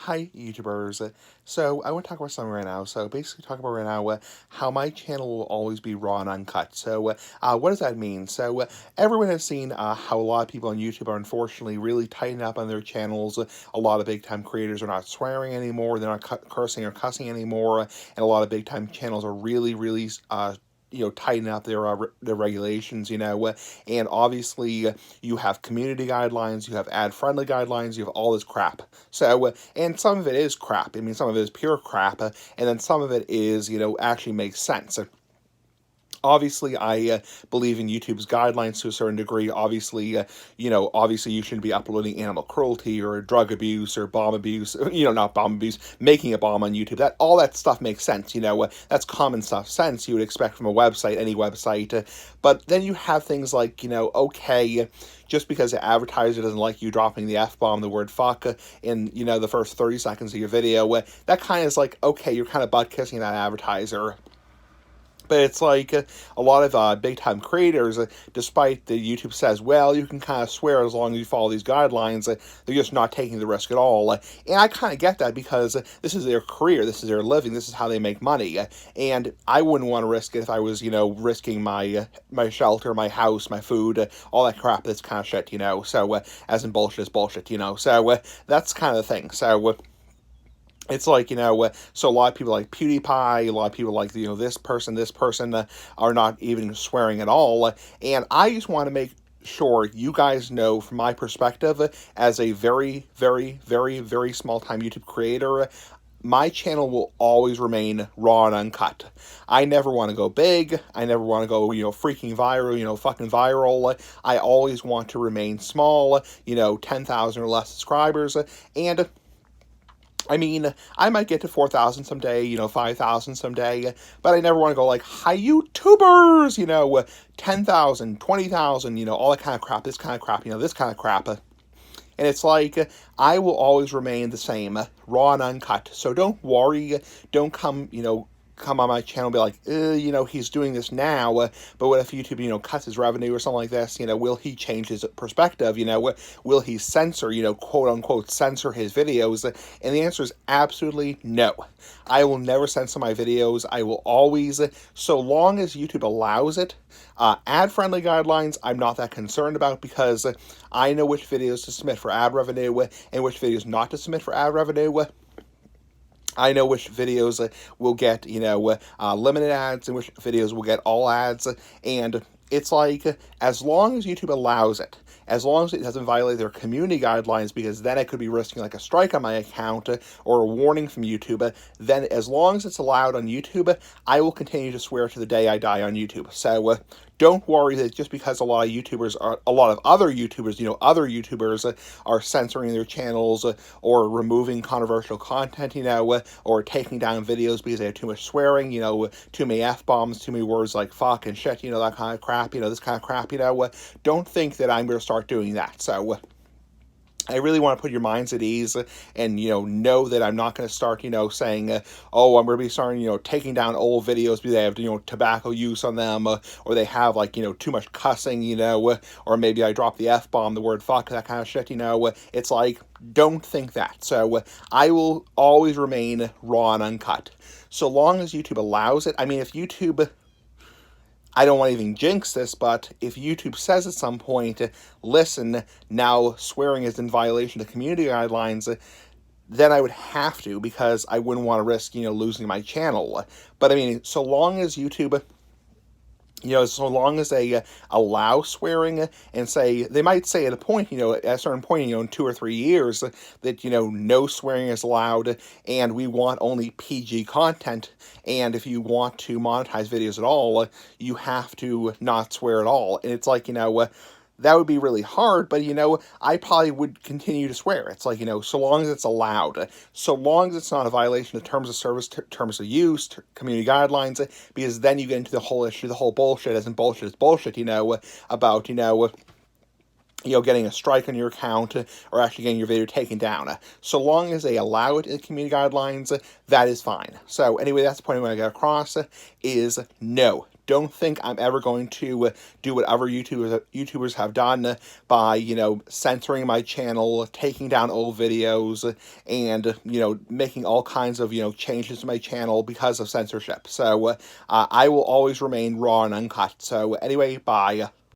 Hi, YouTubers. So, I want to talk about something right now. So, basically, talk about right now how my channel will always be raw and uncut. So, what does that mean? So, everyone has seen how a lot of people on YouTube are unfortunately really tightening up on their channels. A lot of big time creators are not swearing anymore, they're not cursing or cussing anymore, and a lot of big time channels are really tighten up their regulations, and obviously you have community guidelines, you have ad friendly guidelines, you have all this crap. So and some of it is crap. I mean, some of it is pure crap, and then some of it is actually makes sense. Obviously, I believe in YouTube's guidelines to a certain degree. Obviously, obviously you shouldn't be uploading animal cruelty or drug abuse or bomb abuse. Not bomb abuse, making a bomb on YouTube. That all that stuff makes sense. That's common stuff sense you would expect from a website, any website. But then you have things like, okay, just because the advertiser doesn't like you dropping the F bomb, the word fuck, in the first 30 seconds of your video, that kind of is like, okay, you're kind of butt kissing that advertiser. But it's like a lot of big time creators, despite the YouTube says, well, you can kind of swear as long as you follow these guidelines, they're just not taking the risk at all. And I kind of get that because this is their career, this is their living, this is how they make money. And I wouldn't want to risk it if I was, risking my shelter, my house, my food, all that crap, this kind of shit, So, as in bullshit is bullshit, So, that's kind of the thing. So, it's like, so a lot of people like PewDiePie, a lot of people like, this person are not even swearing at all. And I just want to make sure you guys know from my perspective as a very, very, very, very small time YouTube creator, my channel will always remain raw and uncut. I never want to go big. I never want to go, freaking viral, fucking viral. I always want to remain small, 10,000 or less subscribers. And I mean, I might get to 4,000 someday, 5,000 someday, but I never want to go like, hi, YouTubers, 10,000, 20,000, all that kind of crap, this kind of crap, this kind of crap. And it's like, I will always remain the same, raw and uncut. So don't worry, don't come on my channel and be like, he's doing this now, but what if YouTube, cuts his revenue or something like this? Will he change his perspective? Will he censor, quote unquote, censor his videos? And the answer is absolutely no. I will never censor my videos. I will always, so long as YouTube allows it. Ad-friendly guidelines, I'm not that concerned about because I know which videos to submit for ad revenue and which videos not to submit for ad revenue. I know which videos will get, limited ads and which videos will get all ads. And it's like, as long as YouTube allows it, as long as it doesn't violate their community guidelines, because then I could be risking like a strike on my account or a warning from YouTube, then as long as it's allowed on YouTube, I will continue to swear to the day I die on YouTube. So don't worry that just because a lot of other YouTubers are censoring their channels or removing controversial content, or taking down videos because they have too much swearing, too many F-bombs, too many words like fuck and shit, that kind of crap, this kind of crap, don't think that I'm going to start doing that. So I really want to put your minds at ease and, know that I'm not going to start, saying, oh, I'm going to be starting, taking down old videos because they have, tobacco use on them, or they have, like, too much cussing, or maybe I drop the F-bomb, the word fuck, that kind of shit, It's like, don't think that. So I will always remain raw and uncut. So long as YouTube allows it. I mean, if YouTube... I don't want to even jinx this, but if YouTube says at some point, listen, now swearing is in violation of community guidelines, then I would have to, because I wouldn't want to risk, losing my channel. But I mean, so long as YouTube... so long as they allow swearing and say, they might say at a point, at a certain point, in 2 or 3 years that, no swearing is allowed and we want only PG content. And if you want to monetize videos at all, you have to not swear at all. And it's like, that would be really hard, but, I probably would continue to swear. It's like, so long as it's allowed, so long as it's not a violation of terms of service, terms of use, community guidelines, because then you get into the whole issue, the whole bullshit, as in bullshit is bullshit, about, getting a strike on your account or actually getting your video taken down. So long as they allow it in the community guidelines, that is fine. So anyway, that's the point I want to get across is no. don't think I'm ever going to do whatever YouTubers have done by, censoring my channel, taking down old videos, and, making all kinds of, changes to my channel because of censorship. So I will always remain raw and uncut. So anyway, bye.